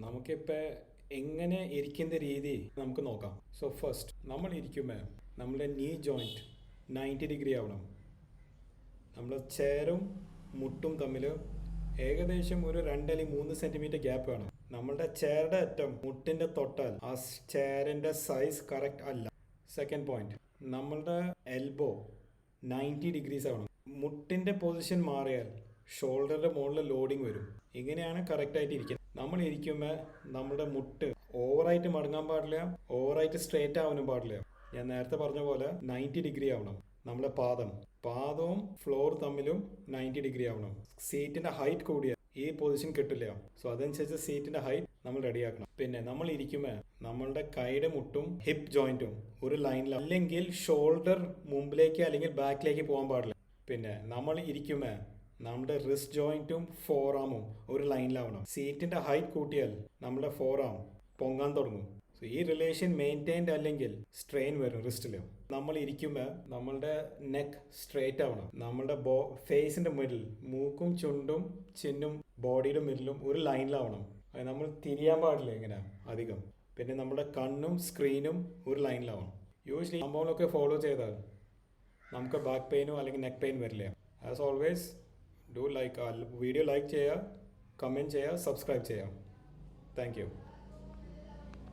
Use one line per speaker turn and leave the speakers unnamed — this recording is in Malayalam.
നമുക്കിപ്പോൾ എങ്ങനെ ഇരിക്കുന്ന രീതി നമുക്ക് നോക്കാം. സോ ഫസ്റ്റ് നമ്മൾ ഇരിക്കുമ്പോൾ നമ്മുടെ നീ ജോയിൻറ്റ് 90 ഡിഗ്രി ആവണം. നമ്മുടെ ചെയറും മുട്ടും തമ്മിൽ ഏകദേശം ഒരു 2 അല്ലെങ്കിൽ 3 സെൻറ്റിമീറ്റർ ഗ്യാപ്പ് വേണം. നമ്മളുടെ ചെയറുടെ അറ്റം മുട്ടിൻ്റെ തൊട്ടാൽ ആ ചെയറിൻ്റെ സൈസ് കറക്റ്റ് അല്ല. സെക്കൻഡ് പോയിന്റ്, നമ്മളുടെ എൽബോ 90 ഡിഗ്രീസ് ആവണം. മുട്ടിൻ്റെ പൊസിഷൻ മാറിയാൽ ഷോൾഡറിൻ്റെ മുകളിൽ ലോഡിങ് വരും. ഇങ്ങനെയാണ് കറക്റ്റായിട്ട് ഇരിക്കുന്നത്. നമ്മൾ ഇരിക്കുമ്പോൾ നമ്മുടെ മുട്ട് ഓവറായിട്ട് മടങ്ങാൻ പാടില്ല, ഓവറായിട്ട് സ്ട്രേറ്റ് ആവാനും പാടില്ല. ഞാൻ നേരത്തെ പറഞ്ഞ പോലെ 90 ഡിഗ്രി ആവണം. നമ്മുടെ പാദവും ഫ്ലോർ തമ്മിലും 90 ഡിഗ്രി ആവണം. സീറ്റിന്റെ ഹൈറ്റ് കൂടിയ ഈ പൊസിഷൻ കിട്ടില്ല. സോ അതനുസരിച്ച് സീറ്റിന്റെ ഹൈറ്റ് നമ്മൾ റെഡിയാക്കണം. പിന്നെ നമ്മൾ ഇരിക്കുമ്പോൾ നമ്മളുടെ കൈയുടെ മുട്ടും ഹിപ്പ് ജോയിന്റും ഒരു ലൈനിൽ, അല്ലെങ്കിൽ ഷോൾഡർ മുമ്പിലേക്ക് അല്ലെങ്കിൽ ബാക്കിലേക്ക് പോകാൻ പാടില്ല. പിന്നെ നമ്മൾ ഇരിക്കുമ്പോൾ നമ്മുടെ റിസ്റ്റ് ജോയിന്റും ഫോർ ആമും ഒരു ലൈനിലാവണം. സീറ്റിന്റെ ഹൈറ്റ് കൂട്ടിയാൽ നമ്മുടെ ഫോർ ആം പൊങ്ങാൻ തുടങ്ങും. സോ ഈ റിലേഷൻ മെയിൻറ്റൈൻഡ് അല്ലെങ്കിൽ സ്ട്രെയിൻ വരും റിസ്റ്റിൽ. നമ്മൾ ഇരിക്കുമ്പോൾ നമ്മളുടെ നെക്ക് സ്ട്രേറ്റ് ആവണം. നമ്മളുടെ ഫേസിന്റെ മിഡിൽ, മൂക്കും ചുണ്ടും ചിന്നും ബോഡിയുടെ മിഡിലും ഒരു ലൈനിലാവണം. നമ്മൾ തിരിയാൻ പാടില്ല ഇങ്ങനെ അധികം. പിന്നെ നമ്മുടെ കണ്ണും സ്ക്രീനും ഒരു ലൈനിലാവണം. യൂഷ്വലി സംഭവങ്ങളൊക്കെ ഫോളോ ചെയ്താൽ നമുക്ക് ബാക്ക് പെയിനോ അല്ലെങ്കിൽ നെക്ക് പെയിൻ വരില്ല. As always do like video like ചെയ്യുക, കമൻറ്റ് ചെയ്യുക, സബ്സ്ക്രൈബ് ചെയ്യുക. Thank you.